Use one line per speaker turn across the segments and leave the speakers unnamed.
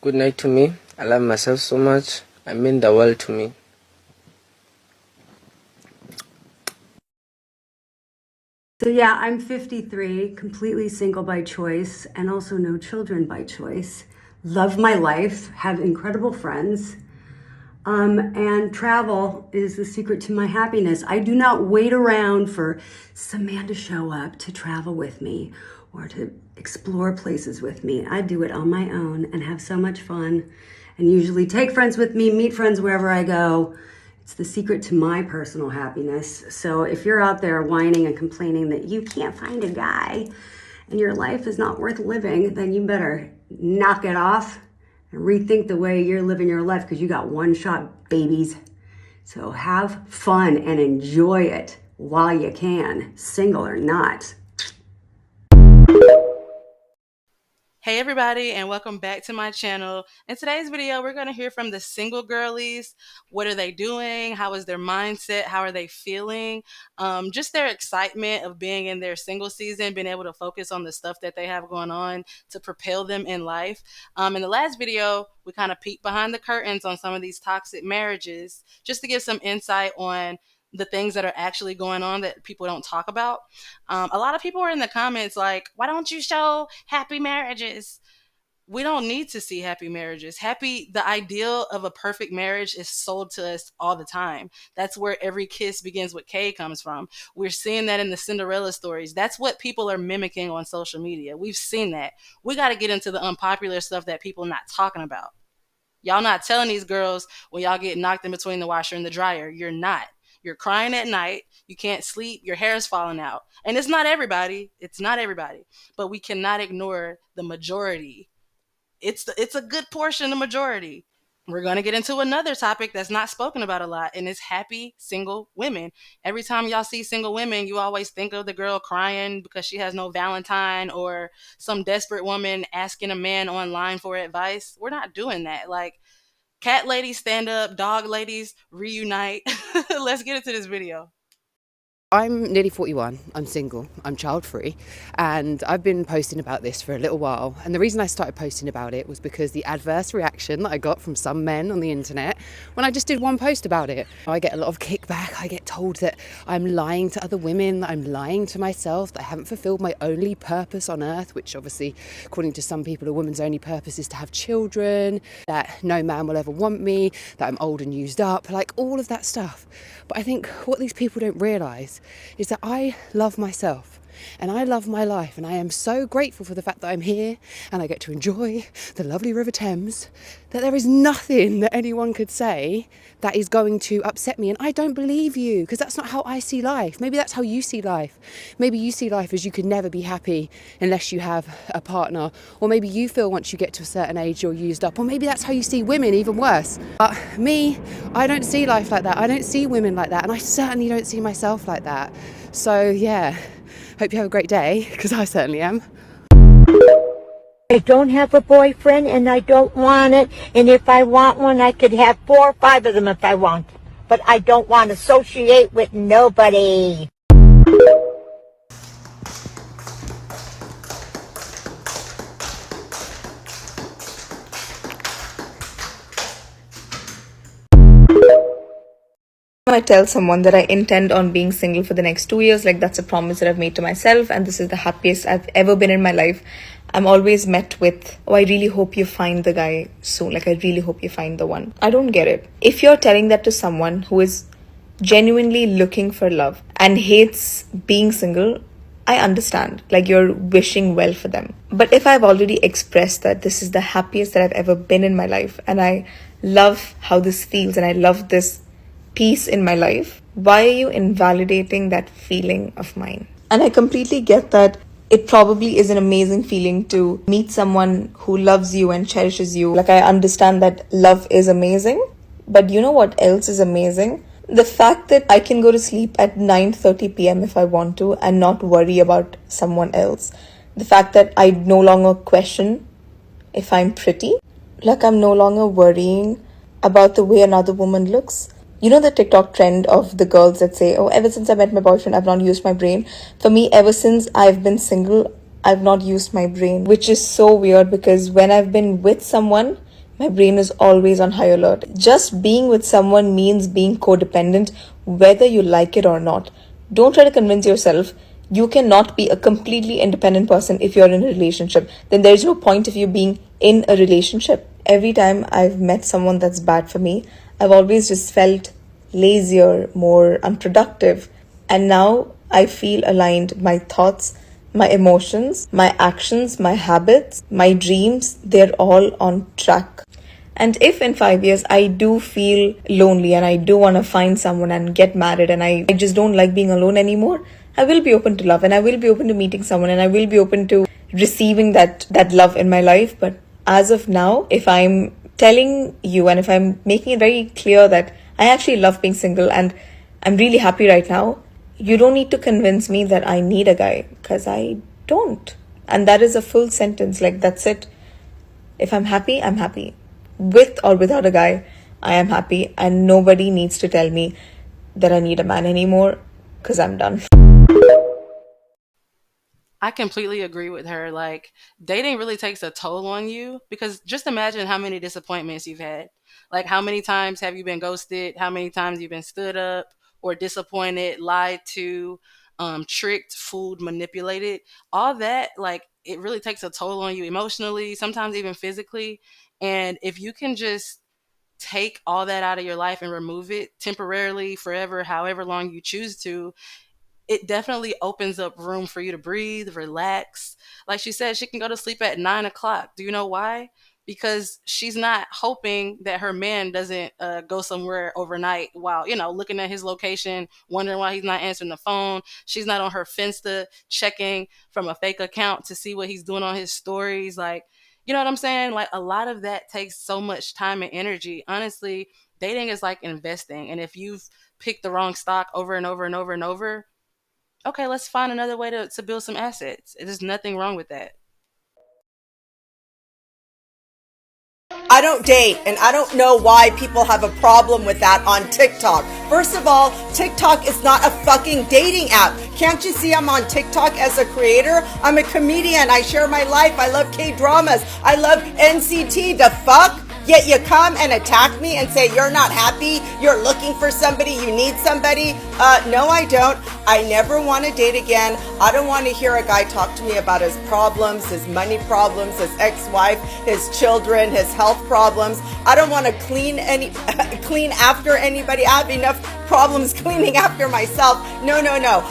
good night to me. I love myself so much. I mean the world to me.
So yeah, I'm 53, completely single by choice, and also no children by choice. Love my life, have incredible friends, and travel is the secret to my happiness. I do not wait around for some man to show up to travel with me or to explore places with me. I do it on my own and have so much fun, and usually take friends with me, meet friends wherever I go. It's the secret to my personal happiness. So if you're out there whining and complaining that you can't find a guy and your life is not worth living, then you better knock it off and rethink the way you're living your life, because you got one shot, babies. So have fun and enjoy it while you can, single or not.
Hey everybody, and welcome back to my channel. In today's video, we're going to hear from the single girlies. What are they doing? How is their mindset? How are they feeling? Just their excitement of being in their single season, being able to focus on the stuff that they have going on to propel them in life. In the last video, we kind of peeked behind the curtains on some of these toxic marriages, just to give some insight on the things that are actually going on that people don't talk about. A lot of people are in the comments like, why don't you show happy marriages? We don't need to see happy marriages. The ideal of a perfect marriage is sold to us all the time. That's where every kiss begins with K comes from. We're seeing that in the Cinderella stories. That's what people are mimicking on social media. We've seen that. We got to get into the unpopular stuff that people are not talking about. Y'all not telling these girls when y'all get knocked in between the washer and the dryer. You're not. You're crying at night. You can't sleep. Your hair is falling out. And it's not everybody. It's not everybody. But we cannot ignore the majority. It's a good portion, the majority. We're going to get into another topic that's not spoken about a lot, and it's happy single women. Every time y'all see single women, you always think of the girl crying because she has no Valentine, or some desperate woman asking a man online for advice. We're not doing that. Like, cat ladies stand up, dog ladies reunite. Let's get into this video.
I'm nearly 41, I'm single, I'm child-free, and I've been posting about this for a little while. And the reason I started posting about it was because the adverse reaction that I got from some men on the internet when I just did one post about it. I get a lot of kickback. I get told that I'm lying to other women, that I'm lying to myself, that I haven't fulfilled my only purpose on earth, which obviously, according to some people, a woman's only purpose is to have children, that no man will ever want me, that I'm old and used up, like all of that stuff. But I think what these people don't realise is that I love myself and I love my life, and I am so grateful for the fact that I'm here and I get to enjoy the lovely River Thames, that there is nothing that anyone could say that is going to upset me. And I don't believe you, because that's not how I see life. Maybe that's how you see life. Maybe you see life as you could never be happy unless you have a partner, or maybe you feel once you get to a certain age you're used up, or maybe that's how you see women, even worse. But me, I don't see life like that. I don't see women like that, and I certainly don't see myself like that. So yeah, hope you have a great day, because I certainly am.
I don't have a boyfriend and I don't want it, and if I want one I could have 4 or 5 of them if I want, but I don't want to associate with nobody.
I tell someone that I intend on being single for the next 2 years, like that's a promise that I've made to myself, and this is the happiest I've ever been in my life, I'm always met with, oh, I really hope you find the guy soon. Like, I really hope you find the one. I don't get it. If you're telling that to someone who is genuinely looking for love and hates being single, I understand. Like, you're wishing well for them. But if I've already expressed that this is the happiest that I've ever been in my life, and I love how this feels, and I love this peace in my life, why are you invalidating that feeling of mine? And I completely get that it probably is an amazing feeling to meet someone who loves you and cherishes you. Like, I understand that love is amazing, but you know what else is amazing? The fact that I can go to sleep at 9:30 p.m. if I want to and not worry about someone else. The fact that I no longer question if I'm pretty. Like, I'm no longer worrying about the way another woman looks. You know the TikTok trend of the girls that say, oh, ever since I met my boyfriend, I've not used my brain. For me, ever since I've been single, I've not used my brain, which is so weird, because when I've been with someone, My brain is always on high alert. Just being with someone means being codependent, whether you like it or not. Don't try to convince yourself you cannot be a completely independent person if you're in a relationship. Then there's no point of you being in a relationship. Every time I've met someone that's bad for me, I've always just felt lazier, more unproductive. And now I feel aligned. My thoughts, my emotions, my actions, my habits, my dreams, they're all on track. And if in 5 years I do feel lonely and I do want to find someone and get married and I just don't like being alone anymore, I will be open to love and I will be open to meeting someone and I will be open to receiving that love in my life. But as of now, if I'm telling you and if I'm making it very clear that I actually love being single and I'm really happy right now, you don't need to convince me that I need a guy, because I don't. And that is a full sentence. Like, that's it. If I'm happy, I'm happy. With or without a guy, I am happy. And nobody needs to tell me that I need a man anymore, because I'm done.
I completely agree with her. Like, dating really takes a toll on you because just imagine how many disappointments you've had. Like, how many times have you been ghosted? How many times you've been stood up or disappointed, lied to, tricked, fooled, manipulated? All that, like, it really takes a toll on you emotionally, sometimes even physically. And if you can just take all that out of your life and remove it temporarily, forever, however long you choose to, it definitely opens up room for you to breathe, relax. Like she said, she can go to sleep at 9 o'clock. Do you know why? Because she's not hoping that her man doesn't go somewhere overnight while, looking at his location, wondering why he's not answering the phone. She's not on her Finsta checking from a fake account to see what he's doing on his stories. Like, you know what I'm saying? Like, a lot of that takes so much time and energy. Honestly, dating is like investing. And if you've picked the wrong stock over and over and over and over, okay, let's find another way to build some assets. There's nothing wrong with that.
I don't date, and I don't know why people have a problem with that on TikTok. First of all, TikTok is not a fucking dating app. Can't you see I'm on TikTok as a creator? I'm a comedian. I share my life. I love K-dramas. I love NCT. The fuck? Yet you come and attack me and say you're not happy, you're looking for somebody, you need somebody. No, I don't. I never want to date again. I don't want to hear a guy talk to me about his problems, his money problems, his ex-wife, his children, his health problems. I don't want to clean after anybody. I have enough problems cleaning after myself. No.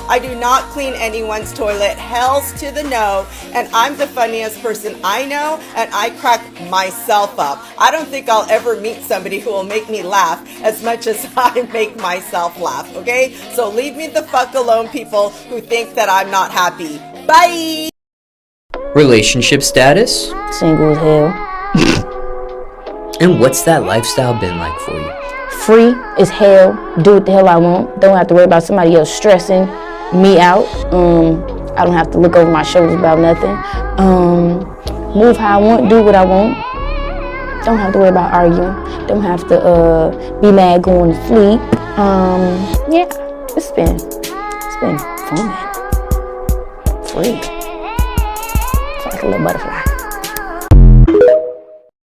I do not clean anyone's toilet. Hell's to the no. And I'm the funniest person I know, and I crack myself up. I don't think I'll ever meet somebody who will make me laugh as much as I make myself laugh, okay? So leave me the fuck alone, people who think that I'm not happy. Bye!
Relationship status?
Single as hell.
And what's that lifestyle been like for you?
Free as hell. Do what the hell I want. Don't have to worry about somebody else stressing me out. I don't have to look over my shoulders about nothing. Move how I want, do what I want. Don't have to worry about arguing. Don't have to be mad going to sleep. Yeah, it's been fun. Free. It's like a little butterfly.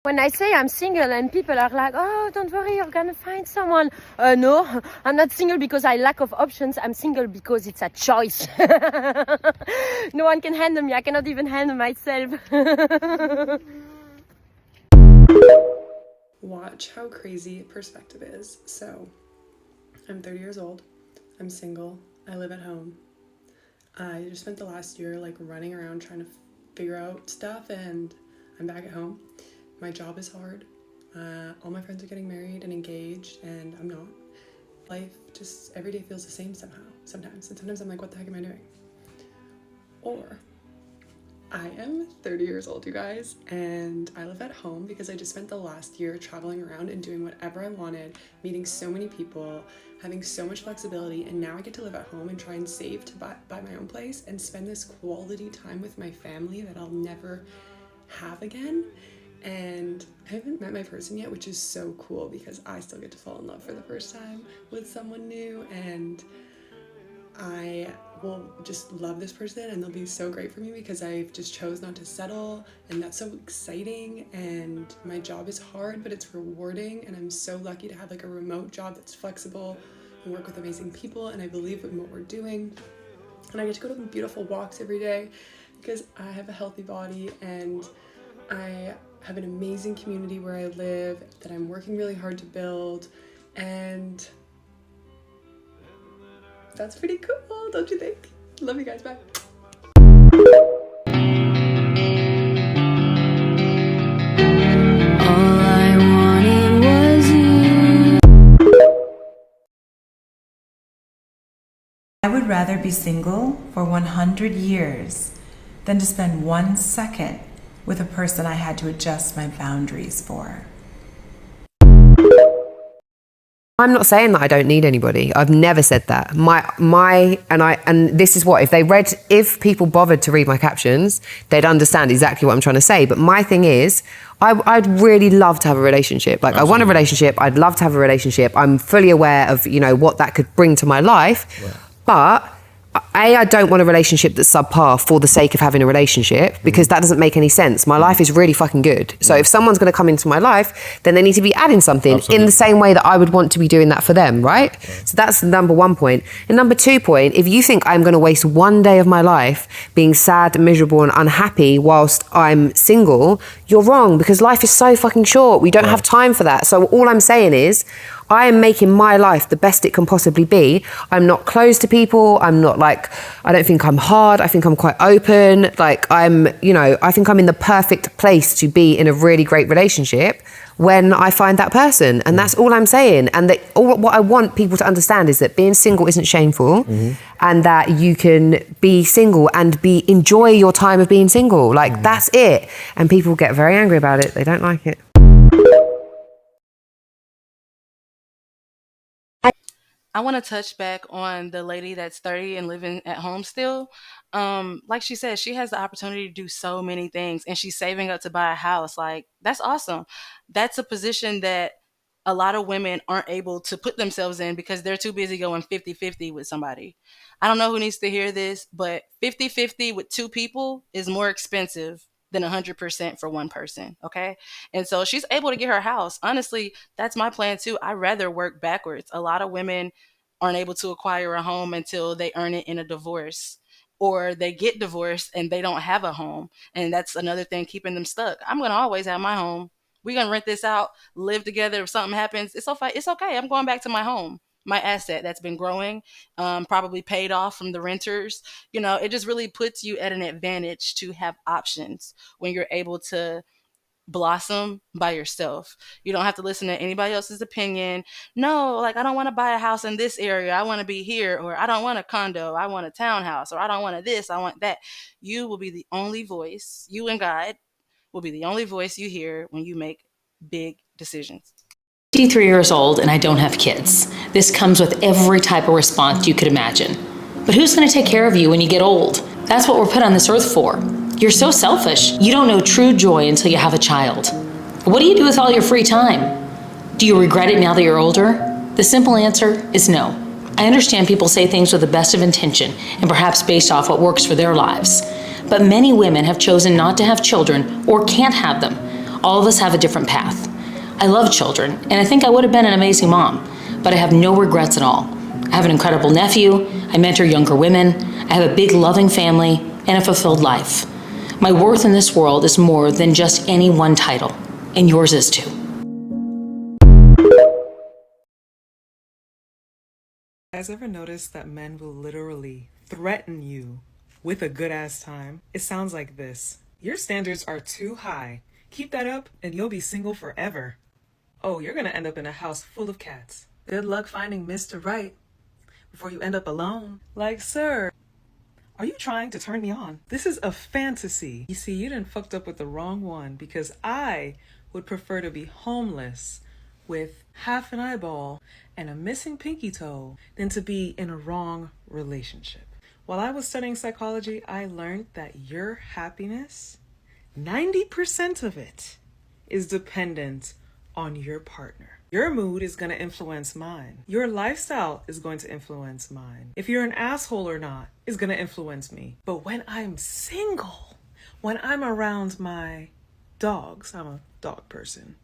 When I say I'm single and people are like, oh, don't worry, you're gonna find someone. No, I'm not single because I lack of options. I'm single because it's a choice. No one can handle me. I cannot even handle myself.
Watch how crazy perspective is. So, I'm 30 years old. I'm single. I live at home. I just spent the last year running around trying to figure out stuff, and I'm back at home. My job is hard. All my friends are getting married and engaged, and I'm not. Life just every day feels the same sometimes. And sometimes I'm like, what the heck am I doing? Or I am 30 years old, you guys, and I live at home because I just spent the last year traveling around and doing whatever I wanted, meeting so many people, having so much flexibility, and now I get to live at home and try and save to buy my own place and spend this quality time with my family that I'll never have again. And I haven't met my person yet, which is so cool because I still get to fall in love for the first time with someone new, and I will just love this person and they'll be so great for me because I've just chose not to settle, and that's so exciting. And my job is hard, but it's rewarding, and I'm so lucky to have like a remote job that's flexible and work with amazing people, and I believe in what we're doing. And I get to go to beautiful walks every day because I have a healthy body, and I have an amazing community where I live that I'm working really hard to build, and that's pretty cool, don't you think? Love you guys, bye.
I would rather be single for 100 years than to spend 1 second with a person I had to adjust my boundaries for.
I'm not saying that I don't need anybody. I've never said that. And this is what, if people bothered to read my captions, they'd understand exactly what I'm trying to say. But my thing is, I'd really love to have a relationship. Like, absolutely. I want a relationship. I'd love to have a relationship. I'm fully aware of, what that could bring to my life. Yeah. But I don't want a relationship that's subpar for the sake of having a relationship, because that doesn't make any sense. My life is really fucking good. So if someone's going to come into my life, then they need to be adding something. Absolutely. In the same way that I would want to be doing that for them, right? So that's the number 1 point. And number 2 point, if you think I'm going to waste 1 day of my life being sad, miserable and unhappy whilst I'm single, you're wrong, because life is so fucking short. We don't have time for that. So all I'm saying is, I am making my life the best it can possibly be. I'm not closed to people. I'm not I don't think I'm hard. I think I'm quite open. I think I'm in the perfect place to be in a really great relationship when I find that person. And that's all I'm saying. And what I want people to understand is that being single isn't shameful, and that you can be single and enjoy your time of being single. That's it. And people get very angry about it. They don't like it.
I want to touch back on the lady that's 30 and living at home still. Like she said, she has the opportunity to do so many things, and she's saving up to buy a house. That's awesome. That's a position that a lot of women aren't able to put themselves in because they're too busy going 50-50 with somebody. I don't know who needs to hear this, but 50-50 with 2 people is more expensive than 100% for 1 person, okay? And so she's able to get her house. Honestly, that's my plan too. I'd rather work backwards. A lot of women aren't able to acquire a home until they earn it in a divorce, or they get divorced and they don't have a home. And that's another thing keeping them stuck. I'm going to always have my home. We're going to rent this out, live together. If something happens, it's okay. I'm going back to my home, my asset that's been growing, probably paid off from the renters. It just really puts you at an advantage to have options when you're able to blossom by yourself. You don't have to listen to anybody else's opinion. No, I don't want to buy a house in this area. I want to be here. Or I don't want a condo. I want a townhouse. Or I don't want this. I want that. You will be the only voice. You and God will be the only voice you hear when you make big decisions.
53 years old and I don't have kids. This comes with every type of response you could imagine. But who's going to take care of you when you get old? That's what we're put on this earth for. You're so selfish. You don't know true joy until you have a child. What do you do with all your free time? Do you regret it now that you're older? The simple answer is no. I understand people say things with the best of intention and perhaps based off what works for their lives. But many women have chosen not to have children or can't have them. All of us have a different path. I love children, and I think I would have been an amazing mom, but I have no regrets at all. I have an incredible nephew, I mentor younger women, I have a big loving family, and a fulfilled life. My worth in this world is more than just any one title, and yours is too.
Guys, ever noticed that men will literally threaten you with a good-ass time? It sounds like this. Your standards are too high. Keep that up, and you'll be single forever. Oh, you're gonna end up in a house full of cats. Good luck finding Mr. Right before you end up alone. Sir, are you trying to turn me on? This is a fantasy. You see, you done fucked up with the wrong one, because I would prefer to be homeless with half an eyeball and a missing pinky toe than to be in a wrong relationship. While I was studying psychology, I learned that your happiness, 90% of it is dependent on your partner. Your mood is going to influence mine. Your lifestyle is going to influence mine. If you're an asshole or not is going to influence me. But when I'm single, when I'm around my dogs, I'm a dog person,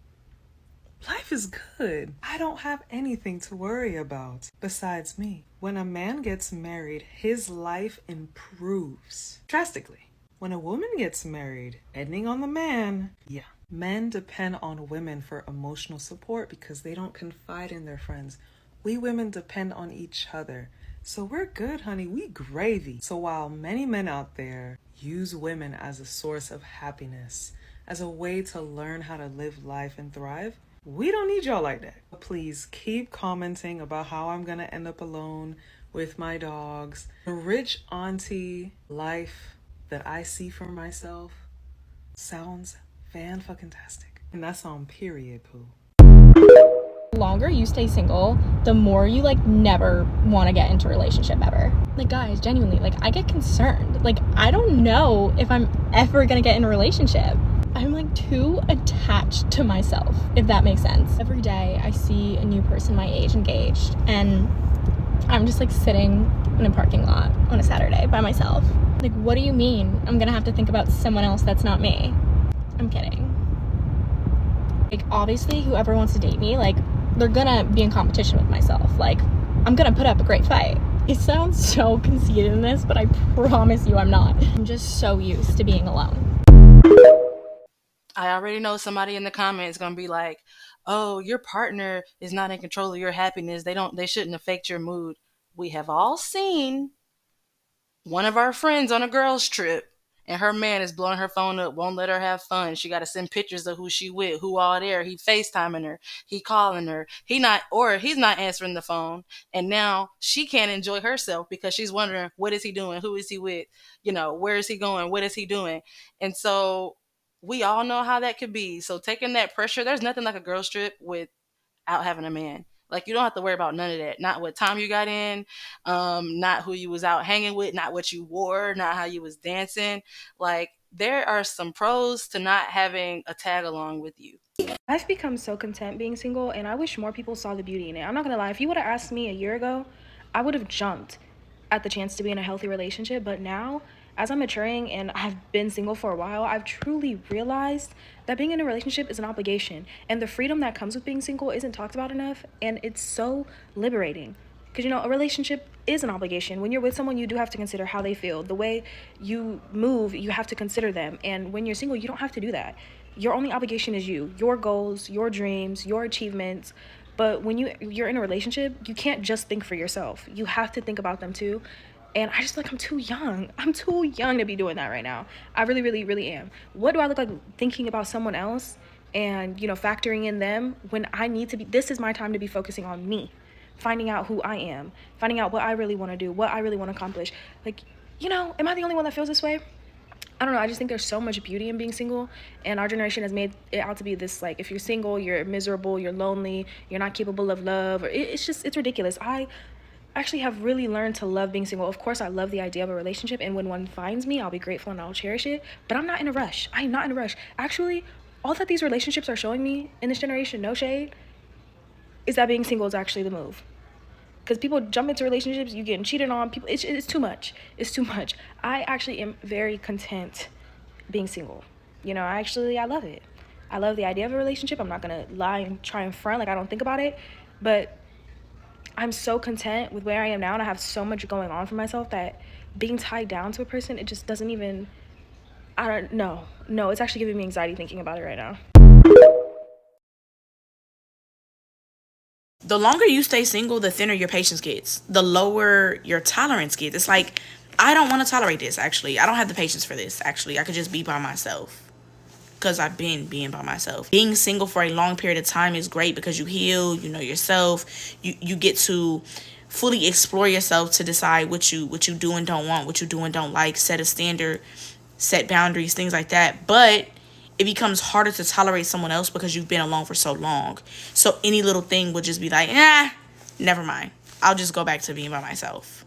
life is good. I don't have anything to worry about besides me. When a man gets married, his life improves drastically. When a woman gets married, depending on the man, yeah. Men depend on women for emotional support because they don't confide in their friends. We women depend on each other. So we're good, honey. We gravy. So while many men out there use women as a source of happiness, as a way to learn how to live life and thrive, we don't need y'all like that. Please keep commenting about how I'm gonna end up alone with my dogs. The rich auntie life that I see for myself sounds fan-fucking-tastic. And that's on period, poo.
The longer you stay single, the more you like never want to get into a relationship ever. Like guys, genuinely, like I get concerned. Like I don't know if I'm ever gonna get in a relationship. I'm like too attached to myself, if that makes sense. Every day I see a new person my age engaged and I'm just like sitting in a parking lot on a Saturday by myself. Like, what do you mean I'm gonna have to think about someone else that's not me? I'm kidding. Like, obviously, whoever wants to date me, like, they're gonna be in competition with myself. Like, I'm gonna put up a great fight. It sounds so conceited in this, but I promise you I'm not. I'm just so used to being alone.
I already know somebody in the comments gonna be like, oh, your partner is not in control of your happiness. They shouldn't affect your mood. We have all seen one of our friends on a girls trip and her man is blowing her phone up, won't let her have fun. She got to send pictures of who she with, who all there. He FaceTiming her, he calling her. He's not answering the phone. And now she can't enjoy herself because she's wondering, what is he doing? Who is he with? Where is he going? What is he doing? And so we all know how that could be. So taking that pressure, there's nothing like a girls trip without having a man. Like, you don't have to worry about none of that. Not what time you got in, not who you was out hanging with, not what you wore, not how you was dancing. Like, there are some pros to not having a tag along with you.
I've become so content being single, and I wish more people saw the beauty in it. I'm not gonna lie, if you would have asked me a year ago, I would have jumped at the chance to be in a healthy relationship. But now, as I'm maturing and I've been single for a while, I've truly realized that being in a relationship is an obligation, and the freedom that comes with being single isn't talked about enough, and it's so liberating. Because, a relationship is an obligation. When you're with someone, you do have to consider how they feel. The way you move, you have to consider them. And when you're single, you don't have to do that. Your only obligation is you, your goals, your dreams, your achievements. But when you're in a relationship, you can't just think for yourself. You have to think about them too. And I just feel like I'm too young. I'm too young to be doing that right now. I really, really, really am. What do I look like thinking about someone else and, factoring in them when I need to be, this is my time to be focusing on me, finding out who I am, finding out what I really want to do, what I really want to accomplish. Like, am I the only one that feels this way? I don't know. I just think there's so much beauty in being single, and our generation has made it out to be this, like, if you're single, you're miserable, you're lonely, you're not capable of love, or it's ridiculous. I actually have really learned to love being single. Of course, I love the idea of a relationship, and when one finds me, I'll be grateful and I'll cherish it, but I'm not in a rush. I'm not in a rush. Actually, all that these relationships are showing me in this generation, no shade, is that being single is actually the move. Because people jump into relationships, you getting cheated on, people, it's too much. It's too much. I actually am very content being single. I love it. I love the idea of a relationship. I'm not gonna lie and try and front like I don't think about it, but I'm so content with where I am now, and I have so much going on for myself that being tied down to a person, it just doesn't even, I don't know. No, it's actually giving me anxiety thinking about it right now.
The longer you stay single, the thinner your patience gets, the lower your tolerance gets. It's like, I don't want to tolerate this, actually. I don't have the patience for this, actually. I could just be by myself. Because I've been being by myself. Being single for a long period of time is great because you heal, you know yourself. You get to fully explore yourself to decide what you do and don't want, what you do and don't like, set a standard, set boundaries, things like that. But it becomes harder to tolerate someone else because you've been alone for so long. So any little thing would just be like, never mind. I'll just go back to being by myself.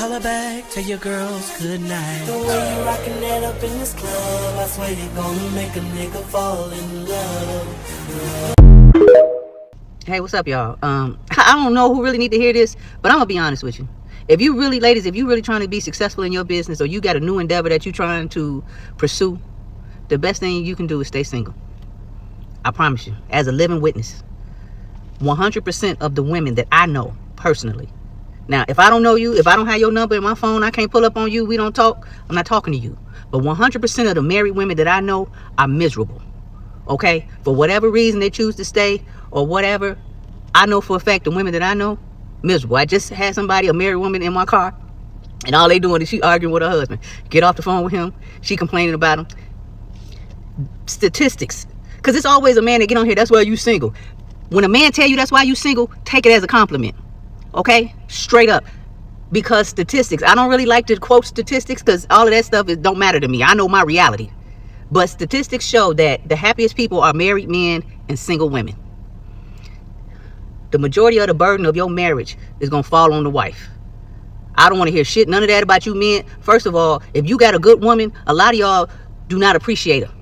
Holla back, tell your girls good night. The way you rockin' that up in this club, I swear you're gonna make a nigga fall in love.
Hey, what's up, y'all? I don't know who really need to hear this, but I'm gonna be honest with you. If you really, ladies, if you really trying to be successful in your business, or you got a new endeavor that you're trying to pursue, the best thing you can do is stay single. I promise you, as a living witness, 100% of the women that I know personally. Now, if I don't know you, if I don't have your number in my phone, I can't pull up on you, we don't talk, I'm not talking to you. But 100% of the married women that I know are miserable. Okay? For whatever reason they choose to stay or whatever, I know for a fact the women that I know, miserable. I just had somebody, a married woman, in my car, and all they doing is she arguing with her husband. Get off the phone with him. She complaining about him. Statistics. Because it's always a man that get on here, that's why you single. When a man tell you that's why you single, take it as a compliment. Okay? Straight up. Because statistics. I don't really like to quote statistics because all of that stuff don't matter to me. I know my reality. But statistics show that the happiest people are married men and single women. The majority of the burden of your marriage is going to fall on the wife. I don't want to hear shit, none of that about you men. First of all, if you got a good woman, a lot of y'all do not appreciate her.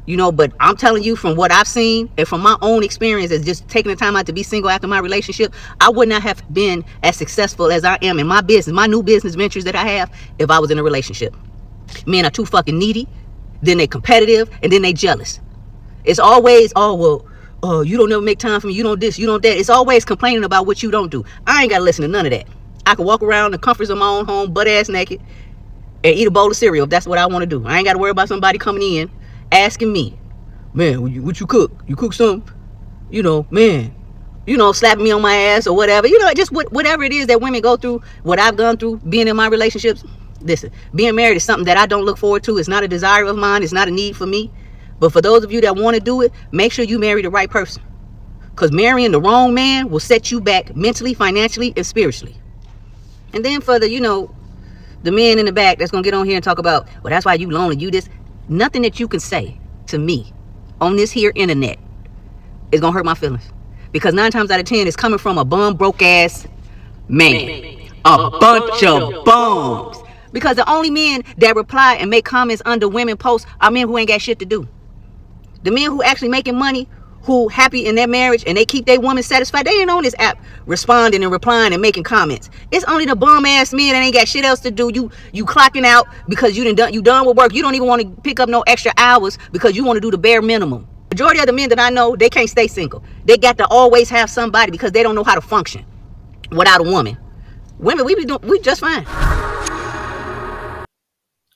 You know, but I'm telling you from what I've seen and from my own experience as just taking the time out to be single after my relationship, I would not have been as successful as I am in my business, my new business ventures that I have, if I was in a relationship. Men are too fucking needy, then they competitive, and then they jealous. It's always, you don't never make time for me, you don't this, you don't that. It's always complaining about what you don't do. I ain't got to listen to none of that. I can walk around the comforts of my own home, butt ass naked, and eat a bowl of cereal if that's what I want to do. I ain't got to worry about somebody coming in asking me, man, what you cook? You cook something? You know, man, slapping me on my ass or whatever. You know, just whatever it is that women go through, what I've gone through being in my relationships. Listen, being married is something that I don't look forward to. It's not a desire of mine. It's not a need for me. But for those of you that want to do it, make sure you marry the right person. Because marrying the wrong man will set you back mentally, financially, and spiritually. And then for the, the men in the back that's going to get on here and talk about, well, that's why you lonely, you this. Nothing that you can say to me on this here internet is going to hurt my feelings. Because 9 times out of 10, it's coming from a bum, broke ass man. A bunch of bums. Because the only men that reply and make comments under women posts are men who ain't got shit to do. The men who actually making money, who happy in their marriage and they keep their woman satisfied, they ain't on this app responding and replying and making comments. It's only the bum ass men that ain't got shit else to do. You clocking out because you done with work. You don't even want to pick up no extra hours because you want to do the bare minimum. Majority of the men that I know, they can't stay single. They got to always have somebody because they don't know how to function without a woman. Women, we just fine.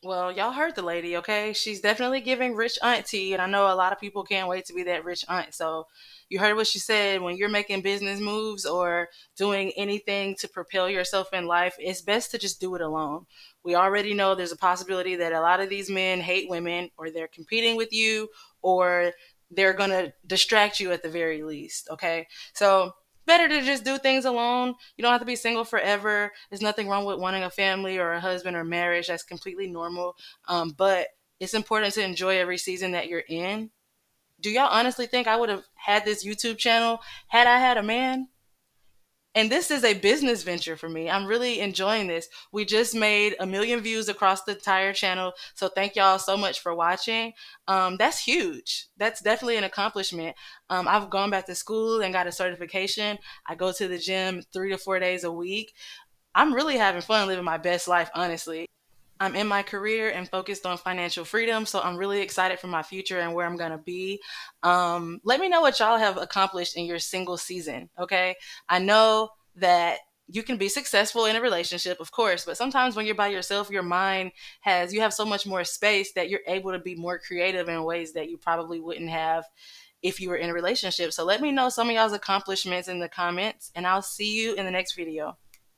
Well, y'all heard the lady, okay? She's definitely giving rich auntie, and I know a lot of people can't wait to be that rich aunt. So you heard what she said. When you're making business moves or doing anything to propel yourself in life, it's best to just do it alone. We already know there's a possibility that a lot of these men hate women, or they're competing with you, or they're going to distract you at the very least, okay? So better to just do things alone. You don't have to be single forever. There's nothing wrong with wanting a family or a husband or marriage. That's completely normal. But it's important to enjoy every season that you're in. Do y'all honestly think I would have had this YouTube channel had I had a man? And this is a business venture for me. I'm really enjoying this. We just made 1 million views across the entire channel. So thank y'all so much for watching. That's huge. That's definitely an accomplishment. I've gone back to school and got a certification. I go to the gym 3 to 4 days a week. I'm really having fun living my best life, honestly. I'm in my career and focused on financial freedom, so I'm really excited for my future and where I'm going to be. Let me know what y'all have accomplished in your single season, okay? I know that you can be successful in a relationship, of course, but sometimes when you're by yourself, your mind you have so much more space that you're able to be more creative in ways that you probably wouldn't have if you were in a relationship. So let me know some of y'all's accomplishments in the comments, and I'll see you in the next video.